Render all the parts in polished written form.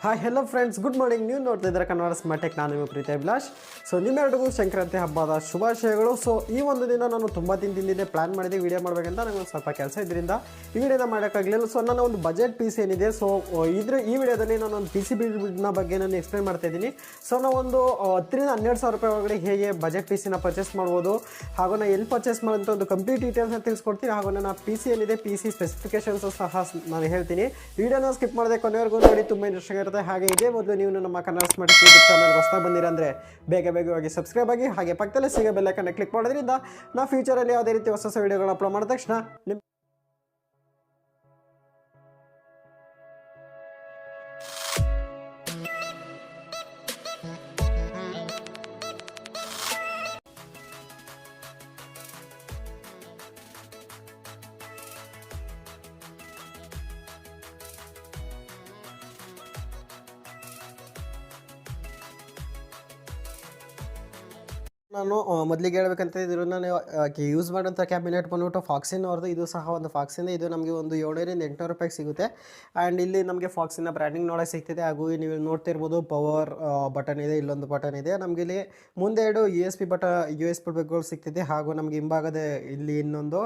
Hi hello friends, good morning. ನೀವು ನೋಡ್ತಾ ಇದ್ದಾರೆ ಕನ್ನಡ ಸ್ಮಾರ್ಟ್ ಟೆಕ್. ನಾನು ನಿಮ್ಮ ಪ್ರೀತಿ ಅಭಿಲಾಷ್. ಸೊ ನಿಮ್ಮೆರಡಿಗೂ ಸಂಕ್ರಾಂತಿ ಹಬ್ಬದ ಶುಭಾಶಯಗಳು. ಸೊ ಈ ಒಂದು ದಿನ ನಾನು ತುಂಬ ದಿನದಿಂದ ಪ್ಲ್ಯಾನ್ ಮಾಡಿದೆ ವೀಡಿಯೋ ಮಾಡಬೇಕಂತ. ನನಗೆ ಒಂದು ಸ್ವಲ್ಪ ಕೆಲಸ ಇದರಿಂದ ಈ ವಿಡಿಯೋನ ಮಾಡೋಕ್ಕಾಗಲಿಲ್ಲ. ಸೊ ನನ್ನ ಒಂದು ಬಜೆಟ್ ಪಿ ಸಿ ಏನಿದೆ, ಸೊ ಈ ವಿಡಿಯೋದಲ್ಲಿ ನಾನು ಒಂದು ಪಿ ಸಿ ಬಿಲ್ಡ್ನ ಬಗ್ಗೆ ನಾನು ಎಕ್ಸ್ಪ್ಲೇನ್ ಮಾಡ್ತಾ ಇದ್ದೀನಿ. ಸೊ ನಾವೊಂದು 10,000-12,000 ರೂಪಾಯಿ ಒಳಗಡೆ ಹೇಗೆ ಬಜೆಟ್ ಪಿ ಸಿನ ಪರ್ಚೇಸ್ ಮಾಡ್ಬೋದು, ಹಾಗೂ ನಾನು ಎಲ್ಲಿ ಪರ್ಚೇಸ್ ಮಾಡೋಂಥ ಒಂದು ಕಂಪ್ಲೀಟ್ ಡೀಟೇಲ್ಸ್ನ ತಿಳಿಸ್ಕೊಡ್ತೀನಿ. ಹಾಗೂ ನನ್ನ ಪಿ ಸಿ ಏನಿದೆ, ಪಿ ಸಿ ಸ್ಪೆಸಿಫಿಕೇಷನ್ಸು ಸಹ ನಾನು ಹೇಳ್ತೀನಿ. ವಿಡಿಯೋನ ಸ್ಕಿಪ್ ಮಾಡದೆ ಕೊನೆವರೆಗೂ ನೋಡಿ, ತುಂಬ ಇಂಟ್ರೆಸ್ಟಿಂಗ್ ಇರುತ್ತೆ. ಹಾಗೆ ಇದೇ ಮೊದಲು ನೀವು ನಮ್ಮ ಕನ್ನಡ ಸ್ಮಾರ್ಟ್ ಯೂಟ್ಯೂಬ್ ಚಾನಲ್ಗೆ ಹೊಸ ಬಂದಿರಂದರೆ ಬೇಗವಾಗಿ ಸಬ್ಸ್ಕ್ರೈಬ್ ಆಗಿ, ಹಾಗೆ ಪಕ್ಕದಲ್ಲೇ ಸಿಗೋ ಬೆಲ್ ಐಕಾನ್ ಕ್ಲಿಕ್ ಮಾಡೋದ್ರಿಂದ ನಾವು ಫ್ಯೂಚರಲ್ಲಿ ಯಾವುದೇ ರೀತಿ ಹೊಸ ವಿಡಿಯೋಗಳನ್ನ ಅಪ್ಲೋಡ್ ಮಾಡಿದ ತಕ್ಷಣ ನಿಮ್ಮ ನಾನು ಮೊದಲಿಗೆ ಹೇಳ್ಬೇಕಂತ ಇದ್ರು, ನಾನು ಯೂಸ್ ಮಾಡೋಂಥ ಕ್ಯಾಬಿನೆಟ್ ಬಂದ್ಬಿಟ್ಟು ಫಾಕ್ಸಿನ್ ಅವ್ರದ್ದು. ಇದು ಸಹ ಒಂದು ಫಾಕ್ಸಿನ್. ಇದು ನಮಗೆ ಒಂದು 700-800 ರೂಪಾಯಿಗೆ ಸಿಗುತ್ತೆ. ಆ್ಯಂಡ್ ಇಲ್ಲಿ ನಮಗೆ ಫಾಕ್ಸಿನ ಬ್ರ್ಯಾಂಡಿಂಗ್ ನೋಡೋಕೆ ಸಿಗ್ತಿದೆ. ಹಾಗೂ ನೀವು ನೋಡ್ತಿರ್ಬೋದು, ಪವರ್ ಬಟನ್ ಇದೆ, ಇಲ್ಲೊಂದು ಬಟನ್ ಇದೆ. ನಮಗೆ ಇಲ್ಲಿ ಮುಂದೆ 2 USB ಪ್ಲಗ್ಗಳು ಸಿಗ್ತಿದೆ. ಹಾಗೂ ನಮಗೆ ಹಿಂಭಾಗದ ಇಲ್ಲಿ ಇನ್ನೊಂದು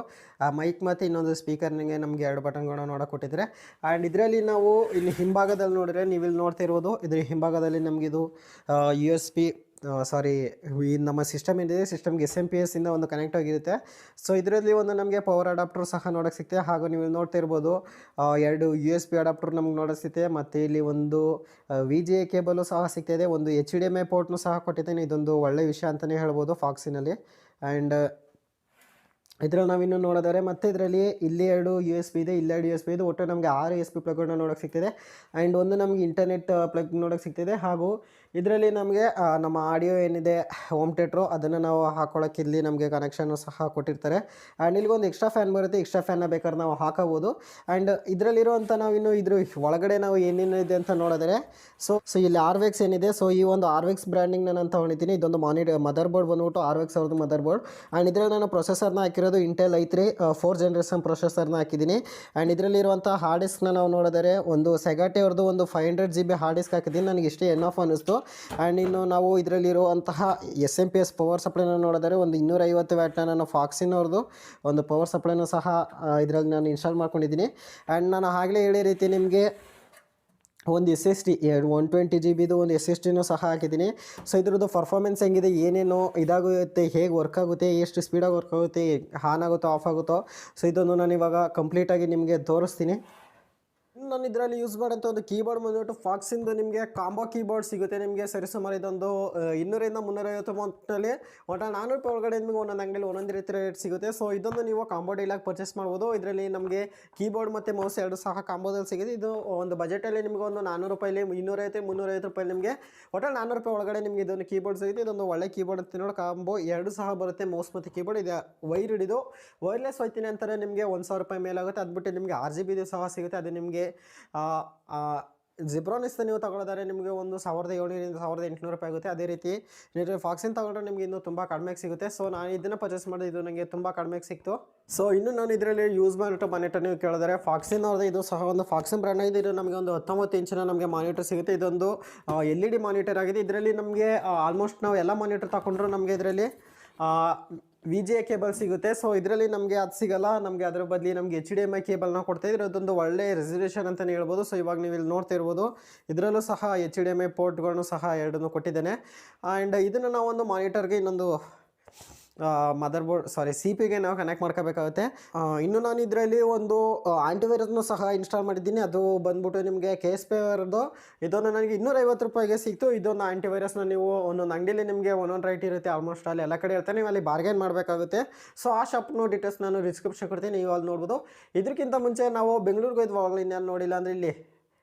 ಮೈಕ್ ಮತ್ತು ಇನ್ನೊಂದು ಸ್ಪೀಕರ್ನಿಗೆ ನಮಗೆ 2 ಬಟನ್ಗಳನ್ನ ನೋಡೋಕೆ ಕೊಟ್ಟಿದ್ದಾರೆ. ಆ್ಯಂಡ್ ಇದರಲ್ಲಿ ನಾವು ಇಲ್ಲಿ ಹಿಂಭಾಗದಲ್ಲಿ ನೋಡಿದ್ರೆ, ನೀವು ಇಲ್ಲಿ ನೋಡ್ತಿರ್ಬೋದು, ಇದ್ರ ಹಿಂಭಾಗದಲ್ಲಿ ನಮಗಿದು USB ಈ ನಮ್ಮ ಸಿಸ್ಟಮ್ ಏನಿದೆ, ಸಿಸ್ಟಮ್ಗೆ SMP ಇಂದ ಒಂದು ಕನೆಕ್ಟ್ ಆಗಿರುತ್ತೆ. ಸೊ ಇದರಲ್ಲಿ ಒಂದು ನಮಗೆ ಪವರ್ ಅಡಾಪ್ಟರ್ ಸಹ ನೋಡೋಕೆ ಸಿಗ್ತದೆ. ಹಾಗೂ ನೀವು ನೋಡ್ತಿರ್ಬೋದು, 2 USB ಅಡಾಪ್ಟರ್ ನಮ್ಗೆ ನೋಡೋಕೆ ಸಿಗ್ತದೆ. ಮತ್ತು ಇಲ್ಲಿ ಒಂದು VGA ಕೇಬಲು ಸಹ ಸಿಗ್ತಾಯಿದೆ. ಒಂದು HDMI ಪೋರ್ಟ್ನು ಸಹ ಕೊಟ್ಟಿದ್ದೇನೆ. ಇದೊಂದು ಒಳ್ಳೆಯ ವಿಷಯ ಅಂತಲೇ ಹೇಳ್ಬೋದು ಫಾಕ್ಸಿನಲ್ಲಿ. ಆ್ಯಂಡ್ ಇದರಲ್ಲಿ ನಾವಿನ್ನೂ ನೋಡಿದರೆ, ಮತ್ತು ಇದರಲ್ಲಿ ಇಲ್ಲಿ 2 USB ಇದೆ, ಇಲ್ಲಿ 2 USB ಇದೆ. ಒಟ್ಟು ನಮಗೆ 6 USB ಪ್ಲಗ್ಗಳನ್ನ ನೋಡೋಕೆ ಸಿಗ್ತಿದೆ. ಆ್ಯಂಡ್ ಒಂದು ನಮಗೆ ಇಂಟರ್ನೆಟ್ ಪ್ಲಗ್ ನೋಡೋಕೆ ಸಿಗ್ತಿದೆ. ಹಾಗೂ ಇದರಲ್ಲಿ ನಮಗೆ ನಮ್ಮ ಆಡಿಯೋ ಏನಿದೆ, ಹೋಮ್ ಥಿಯೇಟ್ರು, ಅದನ್ನು ನಾವು ಹಾಕೊಳ್ಳೋಕೆ ಇಲ್ಲಿ ನಮಗೆ ಕನೆಕ್ಷನ್ನು ಸಹ ಕೊಟ್ಟಿರ್ತಾರೆ. ಆ್ಯಂಡ್ ಇಲ್ಲಿಗೊಂದು ಎಕ್ಸ್ಟ್ರಾ ಫ್ಯಾನ್ ಬರುತ್ತೆ. ಎಕ್ಸ್ಟ್ರಾ ಫ್ಯಾನ್ನ ಬೇಕಾದ್ರೆ ನಾವು ಹಾಕೋಬೋದು. ಆ್ಯಂಡ್ ಇದರಲ್ಲಿರುವಂಥ ನಾವಿನ್ನು ಇದ್ರ ಒಳಗಡೆ ನಾವು ಏನೇನಿದೆ ಅಂತ ನೋಡಿದರೆ, ಸೊ ಇಲ್ಲಿ RX ಏನಿದೆ, ಸೊ ಈ ಒಂದು RX ಬ್ರ್ಯಾಂಡಿಂಗ್ನ ನಾನು ತೊಗೊಂಡಿದ್ದೀನಿ. ಇದೊಂದು ಮದರ್ ಬೋರ್ಡ್ ಬಂದ್ಬಿಟ್ಟು RX ಅವ್ರದ್ದು ಮದರ್ ಬೋರ್ಡ್. ಆ್ಯಂಡ್ ಇದರಲ್ಲಿ ನಾನು ಪ್ರೊಸೆಸರ್ನ ಹಾಕಿರೋದು ಇಂಟೆಲ್ i3 4th ಜನರೇಷನ್ ಪ್ರೊಸೆಸರ್ನ ಹಾಕಿದ್ದೀನಿ. ಆ್ಯಂಡ್ ಇದರಲ್ಲಿರುವಂಥ ಹಾರ್ಡ್ ಡಿಸ್ಕ್ನ ನಾವು ನೋಡಿದರೆ, ಒಂದು ಸೆಗಾಟೆ ಅವ್ರದ್ದು ಒಂದು 500 GB ಹಾರ್ಡ್ ಡಿಸ್ಕ್ ಹಾಕಿದ್ದೀನಿ. ನನಗೆ ಇಷ್ಟೇ ಎನಫ್ ಅನ್ನಿಸ್ತು. ಆ್ಯಂಡ್ ಇನ್ನು ನಾವು ಇದರಲ್ಲಿರುವಂತಹ SMP ಪವರ್ ಸಪ್ಲೈನ ನೋಡಿದರೆ, ಒಂದು 250 ವ್ಯಾಟ್ನ ನಾನು ಫಾಕ್ಸಿನ್ ಅವ್ರದ್ದು ಒಂದು ಪವರ್ ಸಪ್ಲೈನೂ ಸಹ ಇದರಲ್ಲಿ ನಾನು ಇನ್ಸ್ಟಾಲ್ ಮಾಡ್ಕೊಂಡಿದ್ದೀನಿ. ಆ್ಯಂಡ್ ನಾನು ಆಗಲೇ ಹೇಳೋ ರೀತಿ ನಿಮಗೆ ಒಂದು SSD 120 GB ಒಂದು SSDನೂ ಸಹ ಹಾಕಿದ್ದೀನಿ. ಸೊ ಇದ್ರದ್ದು ಪರ್ಫಾರ್ಮೆನ್ಸ್ ಹೆಂಗಿದೆ, ಏನೇನು ಇದಾಗುತ್ತೆ, ಹೇಗೆ ವರ್ಕ್ ಆಗುತ್ತೆ, ಎಷ್ಟು ಸ್ಪೀಡಾಗಿ ವರ್ಕ್ ಆಗುತ್ತೆ, ಆನ್ ಆಗುತ್ತೋ ಆಫ್ ಆಗುತ್ತೋ, ಸೊ ಇದನ್ನು ನಾನು ಇವಾಗ ಕಂಪ್ಲೀಟಾಗಿ ನಿಮಗೆ ತೋರಿಸ್ತೀನಿ. ನಾನು ಇದರಲ್ಲಿ ಯೂಸ್ ಮಾಡೋಂಥ ಒಂದು ಕೀಬೋರ್ಡ್ ಬಂದುಬಿಟ್ಟು ಫಾಕ್ಸಿಂದು ನಿಮಗೆ ಕಾಂಬೋ ಕೀಬೋರ್ಡ್ ಸಿಗುತ್ತೆ. ನಿಮಗೆ ಸರಿಸುಮಾರು ಇದೊಂದು 200-350 ಅಮೌಂಟ್ನಲ್ಲಿ ಒಟ್ಟು 400 ರೂಪಾಯಿ ಒಳಗಡೆ ನಿಮಗೆ ಒಂದೊಂದು ಅಂಗಡಿಯಲ್ಲಿ ಒಂದೊಂದು ರೀತಿ ರೇಟ್ ಸಿಗುತ್ತೆ. ಸೊ ಇದೊಂದು ನೀವು ಕಾಂಬೋ ಡೀಲಾಗಿ ಪರ್ಚೇಸ್ ಮಾಡ್ಬೋದು. ಇದರಲ್ಲಿ ನಮಗೆ ಕೀಬೋರ್ಡ್ ಮತ್ತು ಮೌಸ್ 2 ಸಹ ಕಾಂಬೋದಲ್ಲಿ ಸಿಗುತ್ತೆ. ಇದು ಒಂದು ಬಜೆಟಲ್ಲಿ ನಿಮಗೆ ಒಂದು 400 ರೂಪಾಯಿಲಿ 250-350 ರೂಪಾಯಿ ನಿಮಗೆ ಒಟ್ಟು 400 ರೂಪಾಯಿ ಒಳಗಡೆ ನಿಮಗೆ ಇದೊಂದು ಕೀಬೋರ್ಡ್ ಸಿಗುತ್ತೆ. ಇದೊಂದು ಒಳ್ಳೆ ಕೀಬೋರ್ಡ್ ಅಂತ ನೋಡಿ. ಕಾಂಬೋ 2 ಸಹ ಬರುತ್ತೆ, ಮೌಸ್ ಮತ್ತು ಕೀಬೋರ್ಡ್. ಇದು ವೈರ್ಲೆಸ್ ಹೋಯ್ತೀನಿ ಅಂತಾರೆ, ನಿಮಗೆ 1,000 ರೂಪಾಯಿ ಮೇಲಾಗುತ್ತೆ. ಅದು ಬಿಟ್ಟು ನಿಮಗೆ RGB ಸಹ ಸಿಗುತ್ತೆ. ಅದು ನಿಮಗೆ ಜಿಬ್ರಾನಿಸ್ತ ನೀವು ತಗೊಳ್ಳೋದಾದ್ರೆ ನಿಮಗೆ ಒಂದು 1,700-1,800 ರೂಪಾಯಿ ಆಗುತ್ತೆ. ಅದೇ ರೀತಿ ನೀವು ಫಾಕ್ಸಿನ್ ತಗೊಂಡ್ರೆ ನಿಮಗೆ ಇನ್ನೂ ತುಂಬ ಕಡಿಮೆಗೆ ಸಿಗುತ್ತೆ. ಸೊ ನಾನು ಇದನ್ನು ಪರ್ಚೇಸ್ ಮಾಡಿದೆ, ಇದು ನನಗೆ ತುಂಬ ಕಡಿಮೆಗೆ ಸಿಕ್ತು. ಸೊ ಇನ್ನು ನಾನು ಇದರಲ್ಲಿ ಯೂಸ್ ಮಾಡಿರೋ ಮಾನಿಟರ್ ನೀವು ಕೇಳಿದರೆ, ಫಾಕ್ಸಿನ್ ಅವ್ರದ್ದು ಇದು ಸಹ ಒಂದು ಫಾಕ್ಸಿನ್ ಬ್ರ್ಯಾಂಡ್ ಆಗಿದೆ. ಇದು ನಮಗೆ ಒಂದು 19 ಇಂಚಿನ ನಮಗೆ ಮಾನಿಟರ್ ಸಿಗುತ್ತೆ. ಇದೊಂದು LED ಮಾನಿಟರ್ ಆಗಿದೆ. ಇದರಲ್ಲಿ ನಮಗೆ ಆಲ್ಮೋಸ್ಟ್ ನಾವು ಎಲ್ಲ ಮಾನಿಟರ್ ತಗೊಂಡ್ರು ನಮಗೆ ಇದರಲ್ಲಿ VGA ಕೇಬಲ್ ಸಿಗುತ್ತೆ. ಸೊ ಇದರಲ್ಲಿ ನಮಗೆ ಅದು ಸಿಗಲ್ಲ, ನಮಗೆ ಅದರ ಬದಲಿ ನಮಗೆ HDMI ಕೇಬಲ್ನ ಕೊಡ್ತಾಯಿದ್ರೆ, ಅದೊಂದು ಒಳ್ಳೆ ರೆಸಲ್ಯೂಷನ್ ಅಂತಲೇ ಹೇಳ್ಬೋದು. ಸೊ ಇವಾಗ ನೀವು ಇಲ್ಲಿ ನೋಡ್ತಿರ್ಬೋದು, ಇದರಲ್ಲೂ ಸಹ HDMI ಪೋರ್ಟ್ಗಳನ್ನು ಸಹ 2 ಕೊಟ್ಟಿದ್ದೇನೆ. ಆ್ಯಂಡ್ ಇದನ್ನು ನಾವು ಒಂದು ಮಾನಿಟರ್ಗೆ ಇನ್ನೊಂದು CPU ನಾವು ಕನೆಕ್ಟ್ ಮಾಡ್ಕೋಬೇಕಾಗುತ್ತೆ. ಇನ್ನು ನಾನು ಇದರಲ್ಲಿ ಒಂದು ಆಂಟಿವೈರಸ್ನು ಸಹ ಇನ್ಸ್ಟಾಲ್ ಮಾಡಿದ್ದೀನಿ. ಅದು ಬಂದ್ಬಿಟ್ಟು ನಿಮಗೆ KSP ಅವರದ್ದು. ಇದೊಂದು ನನಗೆ 250 ರೂಪಾಯಿಗೆ ಸಿಕ್ತು. ಇದೊಂದು ಆಂಟಿವೈರಸ್ನ ನೀವು ಒಂದೊಂದು ಅಂಗಡಿಯಲ್ಲಿ ನಿಮಗೆ ಒಂದೊಂದು ರೇಟ್ ಇರುತ್ತೆ, ಆಲ್ಮೋಸ್ಟ್ ಅಲ್ಲಿ ಎಲ್ಲ ಕಡೆ ಇರ್ತಾರೆ. ನೀವು ಅಲ್ಲಿ ಬಾರ್ಗೇನ್ ಮಾಡಬೇಕಾಗುತ್ತೆ. ಸೊ ಆ ಶಾಪ್ನ ಡೀಟೇಲ್ಸ್ ನಾನು ಡಿಸ್ಕ್ರಿಪ್ಷನ್ ಕೊಡ್ತೀನಿ, ನೀವು ಅಲ್ಲಿ ನೋಡ್ಬೋದು. ಇದಕ್ಕಿಂತ ಮುಂಚೆ ನಾವು ಬೆಂಗಳೂರಿಗೆ ಹೋದ್ವಾಗಲೂ ಇನ್ನೇನು ನೋಡಿಲ್ಲ ಅಂದರೆ ಇಲ್ಲಿ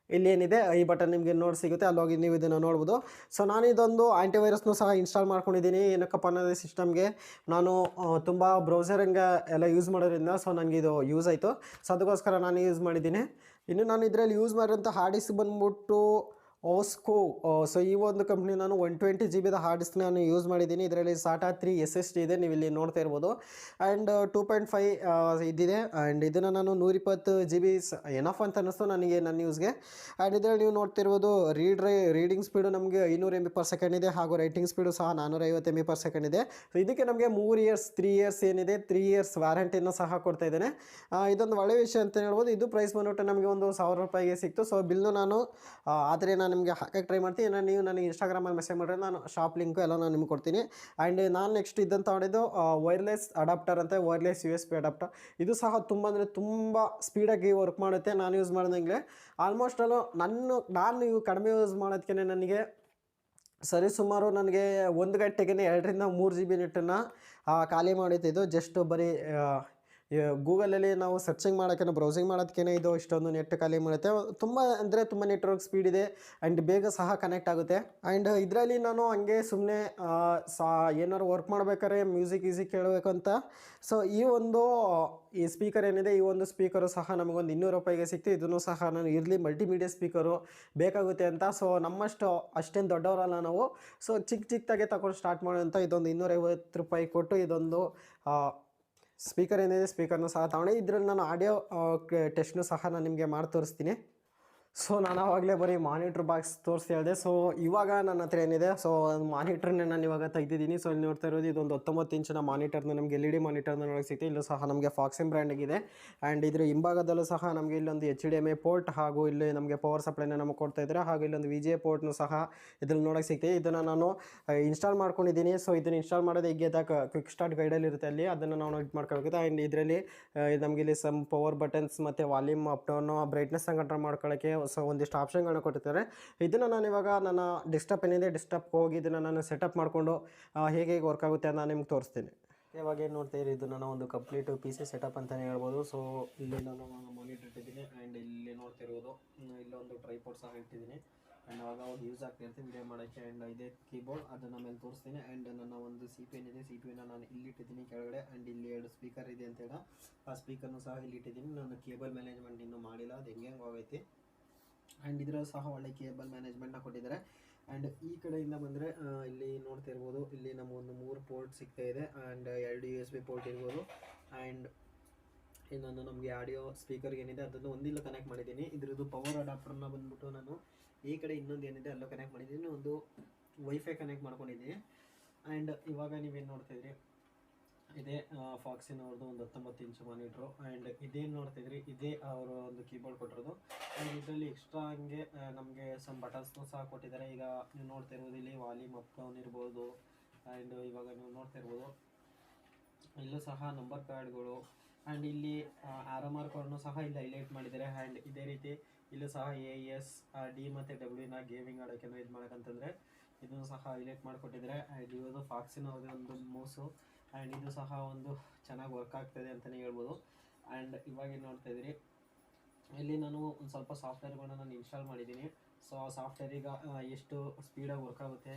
ಏನಿದೆ ಈ ಬಟನ್ ನಿಮಗೆ ನೋಡಿ ಸಿಗುತ್ತೆ, ಅಲ್ಲಿ ಹೋಗಿ ನೀವು ಇದನ್ನು ನೋಡ್ಬೋದು. ಸೊ ನಾನು ಇದೊಂದು ಆಂಟಿವೈರಸ್ನು ಸಹ ಇನ್ಸ್ಟಾಲ್ ಮಾಡ್ಕೊಂಡಿದ್ದೀನಿ. ಏನಕ್ಕಪ್ಪ ಅನ್ನೋದು ಸಿಸ್ಟಮ್ಗೆ ನಾನು ತುಂಬ ಬ್ರೌಸರಿಂಗೆ ಎಲ್ಲ ಯೂಸ್ ಮಾಡೋದ್ರಿಂದ ಸೊ ನನಗೆ ಇದು ಯೂಸ್ ಆಯಿತು. ಸೊ ಅದಕ್ಕೋಸ್ಕರ ನಾನು ಯೂಸ್ ಮಾಡಿದ್ದೀನಿ. ಇನ್ನು ನಾನು ಇದರಲ್ಲಿ ಯೂಸ್ ಮಾಡಿರೋಂಥ ಹಾರ್ಡ್ ಡಿಸ್ಕ್ ಬಂದ್ಬಿಟ್ಟು ಓಸ್ಕೋ. ಸೊ ಈ ಒಂದು ಕಂಪ್ನಿ ನಾನು 120 GB ಹಾರ್ಡ್ ಡಿಸ್ಕ್ ನಾನು ಯೂಸ್ ಮಾಡಿದ್ದೀನಿ. ಇದರಲ್ಲಿ ಸಾಟಾ 3 SSD ಇದೆ, ನೀವು ಇಲ್ಲಿ ನೋಡ್ತಾ ಇರ್ಬೋದು. ಆ್ಯಂಡ್ 2.5 ಇದಿದೆ. ಆ್ಯಂಡ್ ಇದನ್ನು ನಾನು 120 GB ಎನಫ್ ಅಂತ ಅನ್ನಿಸ್ತು ನನಗೆ ನನ್ನ ಯೂಸ್ಗೆ. ಆ್ಯಂಡ್ ಇದರಲ್ಲಿ ನೀವು ನೋಡ್ತಿರ್ಬೋದು ರೀಡಿಂಗ್ ಸ್ಪೀಡು ನಮಗೆ 500 MB/s ಇದೆ, ಹಾಗೂ ರೈಟಿಂಗ್ ಸ್ಪೀಡು ಸಹ 450 MB/s ಇದೆ. ಸೊ ಇದಕ್ಕೆ ನಮಗೆ 3 ಇಯರ್ಸ್ ಏನಿದೆ 3 ಇಯರ್ಸ್ ವ್ಯಾರಂಟಿಯನ್ನು ಸಹ ಕೊಡ್ತಾ ಇದ್ದೇನೆ. ಇದೊಂದು ಒಳ್ಳೆಯ ವಿಷಯ ಅಂತ ಹೇಳ್ಬೋದು. ಇದು ಪ್ರೈಸ್ ಬಂದ್ಬಿಟ್ಟು ನಮಗೆ ಒಂದು ₹1000 ಸಿಕ್ತು. ಸೊ ಬಿಲ್ಲು ನಾನು ಆದರೆ ನಾನು ನಿಮಗೆ ಹಾಕಕ್ಕೆ ಟ್ರೈ ಮಾಡ್ತೀನಿ. ನೀವು ನನಗೆ ಇನ್ಸ್ಟಾಗ್ರಾಮಲ್ಲಿ ಮೆಸೇಜ್ ಮಾಡಿದ್ರೆ ನಾನು ಶಾಪ್ ಲಿಂಕು ಎಲ್ಲ ನಾನು ನಿಮ್ಗೆ ಕೊಡ್ತೀನಿ. ಆ್ಯಂಡ್ ನಾನು ನೆಕ್ಸ್ಟ್ ಇದನ್ನು ತಗೊಂಡಿದ್ದು ವೈರ್ಲೆಸ್ ಅಡಾಪ್ಟರ್ ಅಂತ, ವೈರ್ಲೆಸ್ USB ಅಡಾಪ್ಟರ್. ಇದು ಸಹ ತುಂಬ ಸ್ಪೀಡಾಗಿ ವರ್ಕ್ ಮಾಡುತ್ತೆ. ನಾನು ಯೂಸ್ ಮಾಡಿದಂಗೆ ಆಲ್ಮೋಸ್ಟ್ ನಾನು ಇವು ಕಡಿಮೆ ಯೂಸ್ ಮಾಡೋದಕ್ಕೆ ನನಗೆ ಸರಿಸುಮಾರು ನನಗೆ 1 ಗಂಟೆಗೆ 2-3 GB ನೆಟ್ಟನ್ನು ಖಾಲಿ ಮಾಡಿತ್ತು. ಇದು ಜಸ್ಟ್ ಬರೀ ಗೂಗಲಲ್ಲಿ ನಾವು ಸರ್ಚಿಂಗ್ ಮಾಡೋಕ್ಕೆ, ಬ್ರೌಸಿಂಗ್ ಮಾಡೋದಕ್ಕೇ ಇದು ಇಷ್ಟೊಂದು ನೆಟ್ ಖಾಲಿ ಮಾಡುತ್ತೆ. ತುಂಬ ನೆಟ್ವರ್ಕ್ ಸ್ಪೀಡ್ ಇದೆ ಆ್ಯಂಡ್ ಬೇಗ ಸಹ ಕನೆಕ್ಟ್ ಆಗುತ್ತೆ. ಆ್ಯಂಡ್ ಇದರಲ್ಲಿ ನಾನು ಹಂಗೆ ಸುಮ್ಮನೆ ಏನಾದ್ರು ವರ್ಕ್ ಮಾಡ್ಬೇಕಾದ್ರೆ ಮ್ಯೂಸಿಕ್ ಕೇಳಬೇಕು ಅಂತ, ಸೊ ಈ ಸ್ಪೀಕರ್ ಏನಿದೆ, ಈ ಒಂದು ಸ್ಪೀಕರು ಸಹ ನಮಗೊಂದು ₹200 ಸಿಕ್ತು. ಇದನ್ನು ಸಹ ನಾನು ಇರಲಿ ಮಲ್ಟಿಮೀಡಿಯಾ ಸ್ಪೀಕರು ಬೇಕಾಗುತ್ತೆ ಅಂತ, ಸೊ ಅಷ್ಟೇನು ದೊಡ್ಡವರಲ್ಲ ನಾವು, ಸೊ ಚಿಕ್ಕದಾಗೆ ತಗೊಂಡು ಸ್ಟಾರ್ಟ್ ಮಾಡೋಂಥ ಇದೊಂದು ₹250 ಕೊಟ್ಟು ಇದೊಂದು ಸ್ಪೀಕರ್ ಏನಿದೆ ಸ್ಪೀಕರ್ನ ಸಹ ತಗೊಂಡೆ. ಇದರಲ್ಲಿ ನಾನು ಆಡಿಯೋ ಟೆಸ್ಟ್ನು ಸಹ ನಾನು ನಿಮಗೆ ಮಾಡಿ ತೋರಿಸ್ತೀನಿ. ಸೊ ನಾನು ಆವಾಗಲೇ ಬರೀ ಮಾನಿಟ್ರ್ ಬಾಕ್ಸ್ ತೋರಿಸ್ತಾ ಹೇಳಿದೆ. ಸೊ ಇವಾಗ ನನ್ನ ಹತ್ರ ಏನಿದೆ, ಸೊ ಮಾನಿಟ್ರನ್ನೇ ನಾನು ಇವಾಗ ತೆಗೆದಿದ್ದೀನಿ. ಸೊ ಇಲ್ಲಿ ನೋಡ್ತಾ ಇರೋದು ಇದೊಂದು 19 ಇಂಚಿನ ಮಾನಿಟರ್ನ ನಮಗೆ LED ಮಾನಿಟರ್ನ ನೋಡೋಕ್ಕೆ ಸಿಗ್ತದೆ. ಇಲ್ಲೂ ಸಹ ನಮಗೆ ಫಾಕ್ಸಿನ್ ಬ್ರ್ಯಾಂಡಿಗಿದೆ. ಆ್ಯಂಡ್ ಇದ್ರ ಹಿಂಭಾಗದಲ್ಲೂ ಸಹ ನಮಗೆ ಇಲ್ಲೊಂದು HDMI ಪೋರ್ಟ್, ಹಾಗೂ ಇಲ್ಲಿ ನಮಗೆ ಪವರ್ ಸಪ್ಲೈನ ನಮಗೆ ಕೊಡ್ತಾ ಇದ್ದಾರೆ. ಹಾಗೂ ಇಲ್ಲೊಂದು VGA ಪೋರ್ಟ್ನು ಸಹ ಇದ್ರಲ್ಲಿ ನೋಡೋಕ್ಕೆ ಸಿಗ್ತದೆ. ಇದನ್ನು ನಾನು ಇನ್ಸ್ಟಾಲ್ ಮಾಡ್ಕೊಂಡಿದ್ದೀನಿ. ಸೊ ಇದನ್ನು ಇನ್ಸ್ಟಾಲ್ ಮಾಡೋದು ಹೇಗೆ ಅಂತ ಕ್ವಿಕ್ ಸ್ಟಾರ್ಟ್ ಗೈಡಲ್ಲಿ ಇರುತ್ತೆ, ಅಲ್ಲಿ ಅದನ್ನು ನಾವು ಇದು ಮಾಡ್ಕೋಬೇಕಾಗುತ್ತೆ. ಆ್ಯಂಡ್ ಇದರಲ್ಲಿ ನಮಗೆ ಇಲ್ಲಿ ಸಮ್ ಪವರ್ ಬಟನ್ಸ್ ಮತ್ತು ವಾಲ್ಯೂಮ್ ಅಪ್ ಡೌನು, ಬ್ರೈಟ್ನೆಸ್ನ ಕಂಟ್ರೋಲ್ ಮಾಡ್ಕೊಳ್ಳೋಕ್ಕೆ ಸೊ ಒಂದಿಷ್ಟು ಆಪ್ಷನ್ಗಳನ್ನ ಕೊಟ್ಟಿರ್ತಾರೆ. ಇದನ್ನು ನಾನು ಇವಾಗ ನನ್ನ ಡೆಸ್ಕ್ಟಾಪ್ ಏನಿದೆ ಡೆಸ್ಕ್ಟಾಪ್ಗೆ ಹೋಗಿ ಇದನ್ನು ನಾನು ಸೆಟಪ್ ಮಾಡಿಕೊಂಡು ಹೇಗೆ ವರ್ಕ್ ಆಗುತ್ತೆ ಅಂತ ನಾನು ನಿಮ್ಗೆ ತೋರಿಸ್ತೀನಿ. ಇವಾಗ ಏನು ನೋಡ್ತಾ ಇರಿ, ಇದು ನನ್ನ ಒಂದು ಕಂಪ್ಲೀಟ್ PC ಸೆಟಪ್ ಅಂತಲೇ ಹೇಳ್ಬೋದು. ಸೊ ಇಲ್ಲಿ ನಾನು ಮಾನಿಟರ್ ಇಟ್ಟಿದ್ದೀನಿ. ಆ್ಯಂಡ್ ಇಲ್ಲಿ ನೋಡ್ತಿರ್ಬೋದು ಇಲ್ಲೊಂದು ಟ್ರೈಪೋರ್ಟ್ ಸಹ ಇಟ್ಟಿದ್ದೀನಿ. ಆ್ಯಂಡ್ ಅವಾಗ ಯೂಸ್ ಆಗ್ತಿರ್ತೀನಿ ವಿಡಿಯೋ ಮಾಡೋಕ್ಕೆ. ಆ್ಯಂಡ್ ಇದೇ ಕೀಬೋರ್ಡ್, ಅದನ್ನು ಮೇಲೆ ತೋರಿಸ್ತೀನಿ. ಆ್ಯಂಡ್ ನನ್ನ ಒಂದು CPU ಏನಿದೆ, CPU ನಾನು ಇಲ್ಲಿ ಇಟ್ಟಿದ್ದೀನಿ ಕೆಳಗಡೆ. ಆ್ಯಂಡ್ ಇಲ್ಲಿ 2 ಸ್ಪೀಕರ್ ಇದೆ ಅಂತೇಳಿ ಆ ಸ್ಪೀಕರ್ನು ಸಹ ಇಲ್ಲಿ ಇಟ್ಟಿದ್ದೀನಿ. ನಾನು ಕೇಬಲ್ ಮ್ಯಾನೇಜ್ಮೆಂಟ್ ಇನ್ನೂ ಮಾಡಿಲ್ಲ, ಅದು ಹೆಂಗೆ ಹೋಗೈತಿ. ಆ್ಯಂಡ್ ಇದರಲ್ಲಿ ಸಹ ಒಳ್ಳೆ ಕೇಬಲ್ ಮ್ಯಾನೇಜ್ಮೆಂಟ್ನ ಕೊಟ್ಟಿದ್ದಾರೆ. ಆ್ಯಂಡ್ ಈ ಕಡೆಯಿಂದ ಬಂದರೆ ಇಲ್ಲಿ ನೋಡ್ತಾ ಇರ್ಬೋದು, ಇಲ್ಲಿ ನಮಗೊಂದು 3 ಪೋರ್ಟ್ ಸಿಗ್ತಾ ಇದೆ. ಆ್ಯಂಡ್ 2 USB ಪೋರ್ಟ್ ಇರ್ಬೋದು. ಆ್ಯಂಡ್ ಇನ್ನೊಂದು ನಮಗೆ ಆಡಿಯೋ ಸ್ಪೀಕರ್ಗೆ ಏನಿದೆ ಅದನ್ನು ಒಂದಿಲ್ಲ ಕನೆಕ್ಟ್ ಮಾಡಿದ್ದೀನಿ. ಇದ್ರದ್ದು ಪವರ್ ಅಡಾಪ್ಟರ್ನ ಬಂದ್ಬಿಟ್ಟು ನಾನು ಈ ಕಡೆ ಇನ್ನೊಂದು ಏನಿದೆ ಅಲ್ಲೂ ಕನೆಕ್ಟ್ ಮಾಡಿದ್ದೀನಿ, ಒಂದು ವೈಫೈ ಕನೆಕ್ಟ್ ಮಾಡ್ಕೊಂಡಿದ್ದೀನಿ. ಆ್ಯಂಡ್ ಇವಾಗ ನೀವೇನು ನೋಡ್ತಾಯಿದ್ರಿ, ಇದೇ ಫಾಕ್ಸಿನ್ ಅವ್ರದ್ದು ಒಂದು 19 ಇಂಚ್ ಮಾನಿಟ್ರು. ಆ್ಯಂಡ್ ಇದೇನು ನೋಡ್ತಿದ್ರಿ, ಇದೇ ಅವರು ಒಂದು ಕೀಬೋರ್ಡ್ ಕೊಟ್ಟಿರೋದು. ಆ್ಯಂಡ್ ಇದರಲ್ಲಿ ಎಕ್ಸ್ಟ್ರಾ ಹಂಗೆ ನಮಗೆ ಸಮ್ ಬಟನ್ಸ್ನು ಸಹ ಕೊಟ್ಟಿದ್ದಾರೆ. ಈಗ ನೀವು ನೋಡ್ತಾ ಇರ್ಬೋದು, ಇಲ್ಲಿ ವಾಲ್ಯೂಮ್ ಅಪ್ ಡೌನ್ ಇರ್ಬೋದು. ಆ್ಯಂಡ್ ಇವಾಗ ನೀವು ನೋಡ್ತಾ ಇರ್ಬೋದು ಇಲ್ಲೂ ಸಹ ನಂಬರ್ ಪ್ಯಾಡ್ಗಳು. ಆ್ಯಂಡ್ ಇಲ್ಲಿ ಆರೋ ಮಾರ್ಕ್ಗಳನ್ನು ಸಹ ಇಲ್ಲಿ ಹೈಲೈಟ್ ಮಾಡಿದ್ದಾರೆ. ಆ್ಯಂಡ್ ಇದೇ ರೀತಿ ಇಲ್ಲೂ ಸಹ AES D ಮತ್ತು W ಗೇಮಿಂಗ್ ಆಡೋಕ್ಕೆ ಇದು ಮಾಡೋಕ್ಕಂತಂದರೆ ಇದನ್ನು ಸಹ ಹೈಲೈಟ್ ಮಾಡಿಕೊಟ್ಟಿದ್ದಾರೆ. ಆ್ಯಂಡ್ ಇದು ಫಾಕ್ಸಿನ್ ಅವ್ರದ್ದು ಒಂದು ಮೂಸು. ಆ್ಯಂಡ್ ಇದು ಸಹ ಒಂದು ಚೆನ್ನಾಗಿ ವರ್ಕ್ ಆಗ್ತಾಯಿದೆ ಅಂತಲೇ ಹೇಳ್ಬೋದು. ಆ್ಯಂಡ್ ಇವಾಗ ನೋಡ್ತಾ ಇದ್ದೀರಿ, ಇಲ್ಲಿ ನಾನು ಒಂದು ಸ್ವಲ್ಪ ಸಾಫ್ಟ್ವೇರ್ಗಳನ್ನ ನಾನು ಇನ್ಸ್ಟಾಲ್ ಮಾಡಿದ್ದೀನಿ. ಸೊ ಆ ಸಾಫ್ಟ್ವೇರ್ ಈಗ ಎಷ್ಟು ಸ್ಪೀಡಾಗಿ ವರ್ಕ್ ಆಗುತ್ತೆ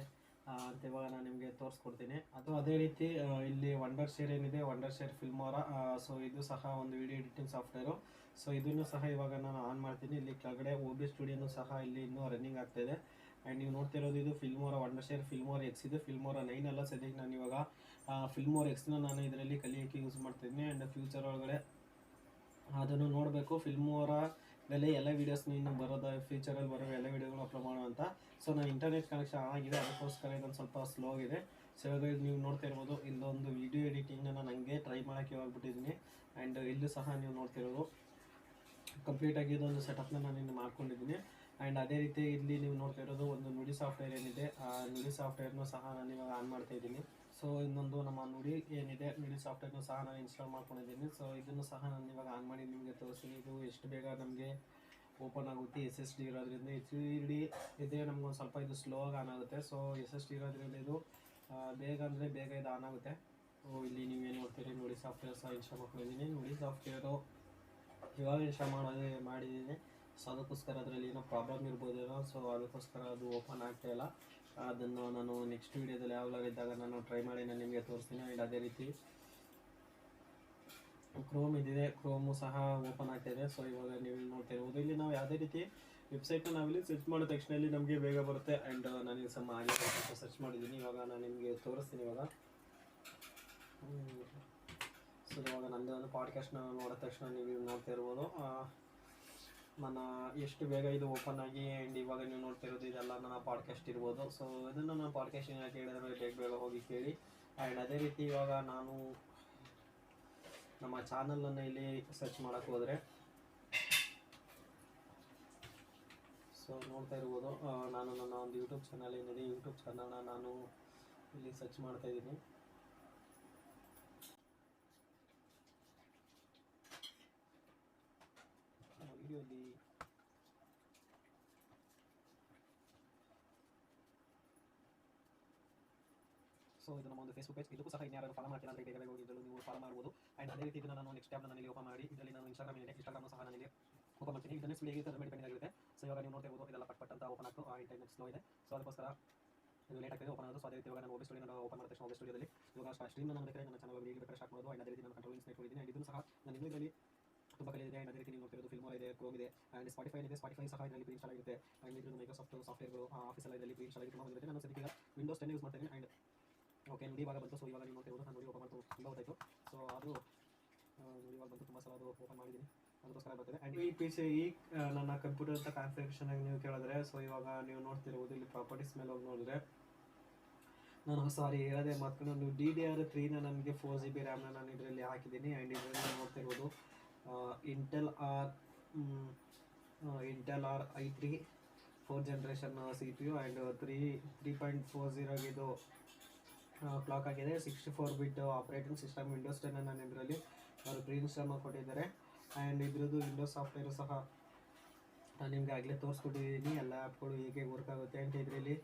ಅಂತ ಇವಾಗ ನಾನು ನಿಮಗೆ ತೋರಿಸ್ಕೊಡ್ತೀನಿ. ಅದೇ ರೀತಿ ಇಲ್ಲಿ ವಂಡರ್ ಶೇರ್ ಏನಿದೆ, ವಂಡರ್ ಶೇರ್ ಫಿಲ್ಮೋರಾ, ಸೊ ಇದು ಸಹ ಒಂದು ವಿಡಿಯೋ ಎಡಿಟಿಂಗ್ ಸಾಫ್ಟ್ವೇರು. ಸೊ ಇದನ್ನು ಸಹ ಇವಾಗ ನಾನು ಆನ್ ಮಾಡ್ತೀನಿ. ಇಲ್ಲಿ ಕೆಳಗಡೆ OBS ಸ್ಟುಡಿಯೋನು ಸಹ ಇಲ್ಲಿ ಇನ್ನೂ ರನ್ನಿಂಗ್ ಆಗ್ತಾಯಿದೆ. ಆ್ಯಂಡ್ ನೀವು ನೋಡ್ತಿರೋದು ಇದು ಫಿಲ್ಮೋರಾ ವಂಡರ್ ಶೇರ್ ಫಿಲ್ಮೋರಾ X. ಇದು ಫಿಲ್ಮೋರಾ 9 ಅಲ್ಲ, ಸದ್ಯಕ್ಕೆ ನಾನು ಇವಾಗ ಫಿಲ್ಮೋರಾ Xನ ನಾನು ಇದರಲ್ಲಿ ಕಲಿಯೋಕ್ಕೆ ಯೂಸ್ ಮಾಡ್ತಿದ್ದೀನಿ. ಆ್ಯಂಡ್ ಫ್ಯೂಚರ್ ಒಳಗಡೆ ಅದನ್ನು ನೋಡಬೇಕು, ಫಿಲ್ಮೋರಾದಲ್ಲಿ ಎಲ್ಲ ವೀಡಿಯೋಸ್ನ ಇನ್ನು ಬರೋದು, ಫ್ಯೂಚರಲ್ಲಿ ಬರೋ ಎಲ್ಲ ವೀಡಿಯೋಗಳು ಅಪ್ಲೋಡ್ ಮಾಡೋಂಥ. ಸೊ ನಾನು ಇಂಟರ್ನೆಟ್ ಕನೆಕ್ಷನ್ ಆಗಿದೆ, ಅದಕ್ಕೋಸ್ಕರ ಇದೊಂದು ಸ್ವಲ್ಪ ಸ್ಲೋ ಆಗಿದೆ. ಸೊ ಇವಾಗ ನೀವು ನೋಡ್ತಾ ಇರ್ಬೋದು, ಇಲ್ಲೊಂದು ವೀಡಿಯೋ ಎಡಿಟಿಂಗ್ನ ನಾನು ಹಂಗೆ ಟ್ರೈ ಮಾಡೋಕ್ಕೆ ಹೋಗ್ಬಿಟ್ಟಿದ್ದೀನಿ. ಆ್ಯಂಡ್ ಇಲ್ಲೂ ಸಹ ನೀವು ನೋಡ್ತಿರೋದು ಕಂಪ್ಲೀಟಾಗಿ ಇದೊಂದು ಸೆಟಪ್ನ ನಾನು ಇನ್ನು ಮಾಡ್ಕೊಂಡಿದ್ದೀನಿ. ಆ್ಯಂಡ್ ಅದೇ ರೀತಿ ಇಲ್ಲಿ ನೀವು ನೋಡ್ತಾ ಇರೋದು ಒಂದು ನುಡಿ ಸಾಫ್ಟ್ವೇರ್ ಏನಿದೆ, ಆ ನುಡಿ ಸಾಫ್ಟ್ವೇರ್ನು ಸಹ ನಾನು ಇವಾಗ ಆನ್ ಮಾಡ್ತಾ ಇದ್ದೀನಿ. ಸೊ ಇನ್ನೊಂದು ನಮ್ಮ ನುಡಿ ಏನಿದೆ, ನುಡಿ ಸಾಫ್ಟ್ವೇರ್ನು ಸಹ ನಾನು ಇನ್ಸ್ಟಾಲ್ ಮಾಡ್ಕೊಂಡಿದ್ದೀನಿ. ಸೊ ಇದನ್ನು ಸಹ ನಾನು ಇವಾಗ ಆನ್ ಮಾಡಿ ನಿಮಗೆ ತೋರಿಸ್ತೀನಿ. ಇದು ಎಷ್ಟು ಬೇಗ ನಮಗೆ ಓಪನ್ ಆಗುತ್ತೆ, SSD ಇರೋದ್ರಿಂದ. HDD ಇದೆ ನಮಗೊಂದು ಸ್ವಲ್ಪ ಇದು ಸ್ಲೋ ಆಗಿ ಆನ್ ಆಗುತ್ತೆ. ಸೊ SSD ಇರೋದ್ರಿಂದ ಇದು ಬೇಗ ಅಂದರೆ ಬೇಗ ಇದು ಆನ್ ಆಗುತ್ತೆ. ಸೊ ಇಲ್ಲಿ ನೀವೇನು ನೋಡ್ತೀರಿ, ನುಡಿ ಸಾಫ್ಟ್ವೇರ್ ಸಹ ಇನ್ಸ್ಟಾಲ್ ಮಾಡ್ಕೊಂಡಿದ್ದೀನಿ. ನುಡಿ ಸಾಫ್ಟ್ವೇರು ಇವಾಗ ಇನ್ಸ್ಟಾಲ್ ಮಾಡಿದ್ದೀನಿ. ಸೊ ಅದಕ್ಕೋಸ್ಕರ ಅದರಲ್ಲಿ ಏನೋ ಪ್ರಾಬ್ಲಮ್ ಇರ್ಬೋದೇನೋ, ಸೊ ಅದಕ್ಕೋಸ್ಕರ ಅದು ಓಪನ್ ಆಗ್ತಾಯಿಲ್ಲ. ಅದನ್ನು ನಾನು ನೆಕ್ಸ್ಟ್ ವೀಡಿಯೋದಲ್ಲಿ ಯಾವಾಗ ಇದ್ದಾಗ ನಾನು ಟ್ರೈ ಮಾಡಿ ನಾನು ನಿಮಗೆ ತೋರಿಸ್ತೀನಿ. ಆ್ಯಂಡ್ ಅದೇ ರೀತಿ ಕ್ರೋಮ್ ಇದಿದೆ, ಕ್ರೋಮು ಸಹ ಓಪನ್ ಆಗ್ತಾಯಿದೆ. ಸೊ ಇವಾಗ ನೀವು ನೋಡ್ತಾ ಇರ್ಬೋದು, ಇಲ್ಲಿ ನಾವು ಯಾವುದೇ ರೀತಿ ವೆಬ್ಸೈಟ್ನ ನಾವಿಲ್ಲಿ ಸರ್ಚ್ ಮಾಡಿದ ತಕ್ಷಣ ಇಲ್ಲಿ ನಮಗೆ ಬೇಗ ಬರುತ್ತೆ. ಆ್ಯಂಡ್ ನಾನು ಸಮ ಸರ್ಚ್ ಮಾಡಿದ್ದೀನಿ. ಇವಾಗ ನಾನು ನಿಮಗೆ ತೋರಿಸ್ತೀನಿ. ಇವಾಗ ಸೊ ಇವಾಗ ನಂದು ಒಂದು ಪಾಡ್ಕಾಸ್ಟ್ನ ನೋಡಿದ ತಕ್ಷಣ ನೀವು ನೋಡ್ತಾ ಇರ್ಬೋದು ನನ್ನ ಎಷ್ಟು ಬೇಗ ಇದು ಓಪನ್ ಆಗಿ. ಆ್ಯಂಡ್ ಇವಾಗ ನೀವು ನೋಡ್ತಾ ಇರೋದು ಇದೆಲ್ಲ ನನ್ನ ಪಾಡ್ಕಾಸ್ಟ್ ಇರ್ಬೋದು. ಸೊ ಇದನ್ನು ನಾನು ಪಾಡ್ಕಾಸ್ಟ್ ಏನು ಕೇಳಿದ್ರೆ ಬೇಗ ಹೋಗಿ ಕೇಳಿ. ಆ್ಯಂಡ್ ಅದೇ ರೀತಿ ಇವಾಗ ನಾನು ನಮ್ಮ ಚಾನಲನ್ನು ಇಲ್ಲಿ ಸರ್ಚ್ ಮಾಡೋಕ್ಕೆ ಹೋದರೆ ಸೊ ನೋಡ್ತಾ ಇರ್ಬೋದು ನಾನು ನನ್ನ ಒಂದು ಯೂಟ್ಯೂಬ್ ಚಾನಲ್ ಏನಿದೆ, ಯೂಟ್ಯೂಬ್ ಚಾನಲ್ನ ನಾನು ಇಲ್ಲಿ ಸರ್ಚ್ ಮಾಡ್ತಾ ಇದ್ದೀನಿ. ವಿಡಿಯೋಲಿ ಸೊ ಇದು ನಮ್ಮ ಒಂದು ಫೇಸ್ಬುಕ್ ಪೇಜ್. ಇದಕ್ಕೂ ಸಹ ಇನ್ಯಾರು ಫಾಲೋ ಮಾಡ್ತೀರಾ ಅಂತ ಬೇಗ ಹೋಗಿ ಇದರಲ್ಲಿ ನೀವು ಫಾಲೋ ಮಾಡ್ಬೋದು. ಆ್ಯಂಡ್ ಅದೇ ರೀತಿ ಇದನ್ನು ನಾನು ನೆಕ್ಸ್ಟ್ ಟ್ಯಾಬ್ನ ನಾನು ಇಲ್ಲಿ ಓಪನ್ ಮಾಡಿ ಇದರಲ್ಲಿ ನಾನು ಇನ್ಸ್ಟಾಗ್ರಾಮ್ ಇದೆ, ಇನ್ಸ್ಟಾಗ್ರಾಮ್ ಸಹ ನಾನು ಇಲ್ಲಿ ಓಪನ್ ಮಾಡ್ತೀನಿ. ಇದು ನೆಕ್ಸ್ಟ್ ಹೇಗೆ ಅದ್ರ ಮೇಲೆ ಡಿಪೆಂಡ್ ಆಗಿರುತ್ತೆ. ಸೊ ಇವಾಗ ನೀವು ನೋಡ್ತಾ ಇರ್ಬೋದು ಇದೆಲ್ಲ ಪಟ್ ಅಂತ ಓಪನ್ ಆಗ್ತು. ಇಂಟರ್ನೆಟ್ ಸ್ಲೋ ಇದೆ, ಸೊ ಅದಕ್ಕೋಸ್ಕರ ಇದು ಲೇಟ್ ಆಗ್ತದೆ ಓಪನ್ ಆಗೋದು. ಸೊ ಅದೇ ರೀತಿ ಇವಾಗ ನಾನು OBS ಸ್ಟುಡಿಯೋ ಓಪನ್ ಮಾಡಿದ ತಕ್ಷಣ OBS ಸ್ಟುಡಿಯೋದಲ್ಲಿ ಇವಾಗ ಸ್ಟ್ರೀಮ್ನ ನಾನು ಬೇಕಾದ್ರೆ ನನ್ನ ಚಾನಲ್ ಹೇಗೆ ಬೇಕಾದ್ರೆ ಸ್ಟಾರ್ಟ್ ಮಾಡೋದು. ಆ್ಯಂಡ್ ಅದೇ ರೀತಿ ನಾನು ಕಂಟ್ರೋಲಿಂಗ್ಸ್ ಇಟ್ಕೊಂಡಿದ್ದೀನಿ. ಆ್ಯಂಡ್ ಇದನ್ನು ಸಹ ನಾನು ಇದರಲ್ಲಿ ತುಂಬ ಕಲಿತಿದೆ. ಆ್ಯಂಡ್ ಅದೇ ರೀತಿ ನೀವು ನೋಡ್ತಿರೋದು ಫಿಲ್ಮೋ ಇದೆ, ಕ್ರೋಮ್ ಇದೆ, ಆ್ಯಂಡ್ ಸ್ಪಾಟಿಫೈ ಇದೆ. ಸ್ಪಾಟಿಫೈ ಸಹ ಇದರಲ್ಲಿ ಪ್ರೀ ಇನ್ಸ್ಟಾಲ್ ಆಗಿರುತ್ತೆ. ಆ್ಯಂಡ್ ಇದ್ರದ್ದು ಮೈಕ್ರೋಸಾಫ್ಟ್ ಸಾಫ್ಟ್ವೇರ್ಗಳು ಆಫೀಸಲ್ಲಿ ಇದರಲ್ಲಿ ಪ್ರೀ ಇನ್ಸ್ಟಾಲ್ ಆಗಿ ತುಂಬ ಬಂದಿರುತ್ತೆ. ನಾನು ಸದ್ಯಕ್ಕೆ ವಿಂಡೋಸ್ 10 ಯೂಸ್ ಮಾಡ್ತೀನಿ. ಆ್ಯಂಡ್ ಓಕೆ ನೋಡಿ ಇವಾಗ ಬಂತು. ಸೊ ಇವಾಗ ನೀವು ನೋಡ್ತಿರ್ಬೋದು ನಾನು ನೋಡಿ ಓಪನ್ ಮಾಡ್ತು ತುಂಬ ಗೊತ್ತಾಯಿತು. ಸೊ ಅದು ಇವಾಗ ಬಂತು, ತುಂಬ ಸಲ ಅದು ಓಪನ್ ಮಾಡಿದ್ದೀನಿ, ಅದಕ್ಕೋಸ್ಕರ ಬರ್ತದೆ. ಆ್ಯಂಡ್ ಈ PC ನನ್ನ ಕಂಪ್ಯೂಟರ್ ಅಂತ ಕಾನ್ಫಿಗರೇಷನ್ ಆಗಿ ನೀವು ಕೇಳಿದ್ರೆ ಸೊ ಇವಾಗ ನೀವು ನೋಡ್ತಿರ್ಬೋದು ಇಲ್ಲಿ ಪ್ರಾಪರ್ಟೀಸ್ ಮೇಲೆ ಹೋಗಿ ನೋಡಿದ್ರೆ ನಾನು ಸಾರಿ ಹೇಳೋದೇ ಮಾತ್ಕೊಂಡು ನೀವು DDR3ನ ನನಗೆ 4GB ರ್ಯಾಮ್ನ ನಾನು ಇದರಲ್ಲಿ ಹಾಕಿದ್ದೀನಿ. ಆ್ಯಂಡ್ ಇದರಲ್ಲಿ ನೋಡ್ತಿರ್ಬೋದು Intel R i3 4th generation CPU and 3.40 ಇದು ಕ್ಲಾಕ್ ಆಗಿದೆ. 64 ಬಿಟ್ ಆಪ್ರೇಟಿಂಗ್ ಸಿಸ್ಟಮ್ ವಿಂಡೋಸ್ 10 ನಾನು ಇದರಲ್ಲಿ ಅವರು ಪ್ರೀ ಇನ್ಸ್ಟಾಲ್ ಮಾಡಿಕೊಟ್ಟಿದ್ದಾರೆ. ಆ್ಯಂಡ್ ಇದ್ರದ್ದು ವಿಂಡೋಸ್ ಸಾಫ್ಟ್ವೇರು ಸಹ ನಾನು ನಿಮಗೆ ಆಗಲೇ ತೋರಿಸ್ಕೊಟ್ಟಿದ್ದೀನಿ ಎಲ್ಲ ಆ್ಯಪ್ಗಳು ಹೇಗೆ ವರ್ಕ್ ಆಗುತ್ತೆ ಅಂತ. ಇದರಲ್ಲಿ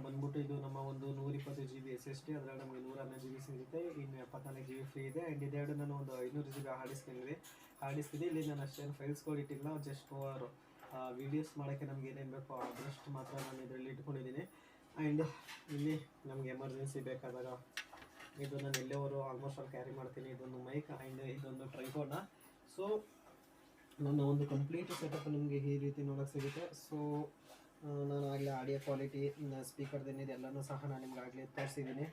ಬಂದ್ಬಿಟ್ಟು ಇದು ನಮ್ಮ ಒಂದು 120GB SSD, ಅದರಲ್ಲಿ ನಮಗೆ 112GB ಸಿಗುತ್ತೆ, ಇನ್ನು 74GB ಫ್ರೀ ಇದೆ. ಆ್ಯಂಡ್ ಇದೆರಡು ನಾನು ಒಂದು 500GB ಹಾರ್ಡ್ ಡಿಸ್ಕ್ ಇದೆ. ಇಲ್ಲಿ ನಾನು ಅಷ್ಟೇನು ಫೈಲ್ಸ್ಗಳು ಇಟ್ಟಿಲ್ಲ, ಜಸ್ಟ್ ಫಾರ್ ವೀಡಿಯೋಸ್ ಮಾಡೋಕ್ಕೆ ನಮ್ಗೆ ಏನೇನು ಬೇಕೋ ಅದಷ್ಟು ಮಾತ್ರ ನಾನು ಇದರಲ್ಲಿ ಇಟ್ಕೊಂಡಿದ್ದೀನಿ. ಆ್ಯಂಡ್ ಇಲ್ಲಿ ನಮಗೆ ಎಮರ್ಜೆನ್ಸಿ ಬೇಕಾದಾಗ ಇದು ನಾನು ಎಲ್ಲೆವರು ಆಲ್ಮೋಸ್ಟ್ ಅಲ್ಲಿ ಕ್ಯಾರಿ ಮಾಡ್ತೀನಿ. ಇದೊಂದು ಮೈಕ್ ಆ್ಯಂಡ್ ಇದೊಂದು ಟ್ರೈಪೋಡ್ನ. ಸೊ ನನ್ನ ಒಂದು ಕಂಪ್ಲೀಟ್ ಸೆಟಪ್ ನಿಮಗೆ ಈ ರೀತಿ ನೋಡೋಕ್ಕೆ ಸಿಗುತ್ತೆ. ಸೊ ನಾನು ಆಗಲೇ ಆಡಿಯೋ ಕ್ವಾಲಿಟಿ ಸ್ಪೀಕರ್ದೇನಿದೆ ಎಲ್ಲನೂ ಸಹ ನಾನು ನಿಮ್ಗೆ ಆಗಲೇ ತೋರಿಸಿದ್ದೀನಿ.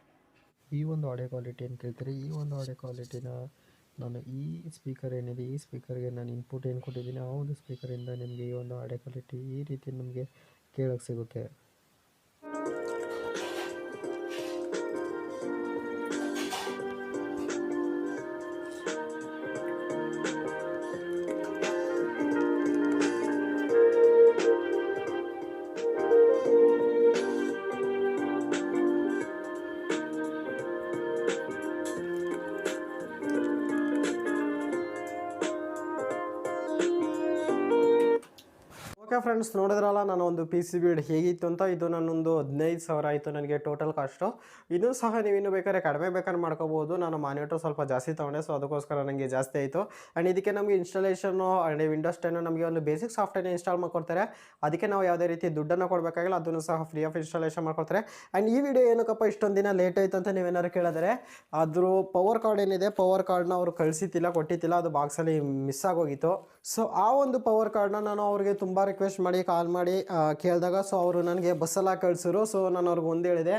ಈ ಒಂದು ಆಡಿಯೋ ಕ್ವಾಲಿಟಿ ಅಂತ ಕೇಳ್ತೀರಿ, ಈ ಒಂದು ಆಡಿಯೋ ಕ್ವಾಲಿಟಿನ ನಾನು ಈ ಸ್ಪೀಕರ್ ಏನಿದೆ ಈ ಸ್ಪೀಕರ್ಗೆ ನಾನು ಇನ್ಪುಟ್ ಏನು ಕೊಟ್ಟಿದ್ದೀನಿ ಆ ಒಂದು ಸ್ಪೀಕರಿಂದ ನಿಮಗೆ ಈ ಒಂದು ಆಡಿಯೋ ಕ್ವಾಲಿಟಿ ಈ ರೀತಿ ನಮಗೆ ಕೇಳೋಕ್ಕೆ ಸಿಗುತ್ತೆ. ಓಕೆ ಫ್ರೆಂಡ್ಸ್, ನೋಡಿದ್ರಲ್ಲ ನಾನು ಒಂದು PC ಬಿಲ್ಡ್ ಹೇಗಿತ್ತು ಅಂತ. ಇದು ನನ್ನೊಂದು 15,000 ಆಯಿತು ನನಗೆ ಟೋಟಲ್ ಕಾಸ್ಟು. ಇನ್ನೂ ಸಹ ನೀವಿನ್ನೂ ಬೇಕಾದ್ರೆ ಕಡಿಮೆ ಮಾಡ್ಕೋಬೋದು. ನಾನು ಮಾನಿಟರ್ ಸ್ವಲ್ಪ ಜಾಸ್ತಿ ತೊಗೊಂಡೆ, ಸೊ ಅದಕ್ಕೋಸ್ಕರ ನನಗೆ ಜಾಸ್ತಿ ಆಯಿತು. ಆ್ಯಂಡ್ ಇದಕ್ಕೆ ನಮಗೆ ಇನ್ಸ್ಟಾಲೇಷನ್ನು ಆ್ಯಂಡ್ ವಿಂಡೋಸ್ 10 ನಮಗೆ ಒಂದು ಬೇಸಿಕ್ ಸಾಫ್ಟ್ವೇರ್ನ ಇನ್ಸ್ಟಾಲ್ ಮಾಡ್ಕೊಡ್ತಾರೆ. ಅದಕ್ಕೆ ನಾವು ಯಾವುದೇ ರೀತಿ ದುಡ್ಡನ್ನು ಕೊಡಬೇಕಾಗಿಲ್ಲ, ಅದನ್ನು ಸಹ ಫ್ರೀ ಆಫ್ ಇನ್ಸ್ಟಾಲೇಷನ್ ಮಾಡ್ಕೊಡ್ತಾರೆ. ಆ್ಯಂಡ್ ಈ ವಿಡಿಯೋ ಏನಕ್ಕಪ್ಪ ಇಷ್ಟೊಂದು ದಿನ ಲೇಟ್ ಆಯಿತು ಅಂತ ನೀವೇನಾದ್ರು ಕೇಳಿದ್ರೆ, ಅದ್ರ ಪವರ್ ಕಾರ್ಡ್ ಏನಿದೆ ಪವರ್ ಕಾರ್ಡ್ನ ಅವರು ಕೊಟ್ಟಿತ್ತಿಲ್ಲ, ಅದು ಬಾಕ್ಸಲ್ಲಿ ಮಿಸ್ ಆಗೋಗಿತ್ತು. ಸೊ ಆ ಒಂದು ಪವರ್ ಕಾರ್ಡ್ನ ನಾನು ಅವ್ರಿಗೆ ತುಂಬ ರಿಕ್ವೆಸ್ಟ್ ಮಾಡಿ ಕಾಲ್ ಮಾಡಿ ಕೇಳಿದಾಗ ಸೊ ಅವರು ನನಗೆ ಬಸ್ಸೆಲ್ಲ ಕಳಿಸಿದ್ರು. ಸೊ ನಾನು ಅವ್ರಿಗೆ ಒಂದು ಹೇಳಿದೆ,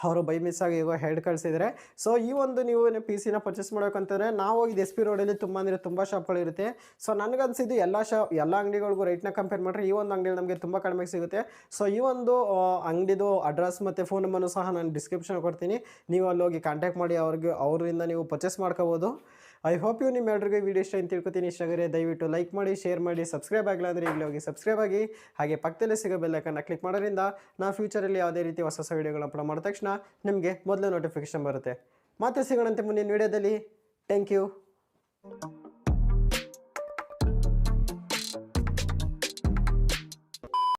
ಅವರು ಬೈ ಮಿಸ್ ಆಗಿ ಈಗ ಹೆಡ್ ಕಳಿಸಿದರೆ. ಸೊ ಈ ಒಂದು ನೀವು PC ಪರ್ಚೇಸ್ ಮಾಡಬೇಕಂತಂದರೆ ನಾವು ಹೋಗಿದ್ದು SP ರೋಡಲ್ಲಿ ತುಂಬ ಶಾಪ್ಗಳಿರುತ್ತೆ. ಸೊ ನನಗನ್ಸಿದ್ದು ಎಲ್ಲ ಅಂಗಡಿಗಳಿಗೂ ರೇಟ್ನ ಕಂಪೇರ್ ಮಾಡಿದ್ರೆ ಈ ಒಂದು ಅಂಗಡಿಯಲ್ಲಿ ನಮಗೆ ತುಂಬ ಕಡಿಮೆ ಸಿಗುತ್ತೆ. ಸೊ ಈ ಒಂದು ಅಂಗಡಿದು ಅಡ್ರೆಸ್ ಮತ್ತು ಫೋನ್ ನಂಬರ್ನು ಸಹ ನಾನು ಡಿಸ್ಕ್ರಿಪ್ಷನ್ ಕೊಡ್ತೀನಿ, ನೀವು ಅಲ್ಲಿ ಹೋಗಿ ಕಾಂಟ್ಯಾಕ್ಟ್ ಮಾಡಿ ಅವರಿಂದ ನೀವು ಪರ್ಚೇಸ್ ಮಾಡ್ಕೋಬೋದು. ಐ ಹೋಪ್ ನಿಮ್ಮ ಎಲ್ಲರಿಗೂ ವಿಡಿಯೋ ಇಷ್ಟ ಅಂತ ತಿಳ್ಕೊತೀನಿ. ಇಷ್ಟ ಆಗಿದ್ರೆ ದಯವಿಟ್ಟು ಲೈಕ್ ಮಾಡಿ, ಶೇರ್ ಮಾಡಿ, ಸಬ್ಸ್ಕ್ರೈಬ್ ಆಗಿಲ್ಲ ಅಂದರೆ ಈಗಲೇ ಹೋಗಿ ಸಬ್ಸ್ಕ್ರೈಬ್ ಆಗಿ. ಹಾಗೆ ಪಕ್ಕದಲ್ಲೇ ಸಿಗೋ ಬೆಲ್ ಐಕನ್ನ ಕ್ಲಿಕ್ ಮಾಡೋದ್ರಿಂದ ನಾವು ಫ್ಯೂಚರಲ್ಲಿ ಯಾವುದೇ ರೀತಿ ಹೊಸ ವೀಡಿಯೋಗಳನ್ನ ಅಪ್ಲೋಡ್ ಮಾಡಿದ ತಕ್ಷಣ ನಿಮಗೆ ಮೊದಲು ನೋಟಿಫಿಕೇಶನ್ ಬರುತ್ತೆ. ಮತ್ತೆ ಸಿಗೋಣಂತೆ ಮುಂದಿನ ವೀಡಿಯೋದಲ್ಲಿ. Thank you.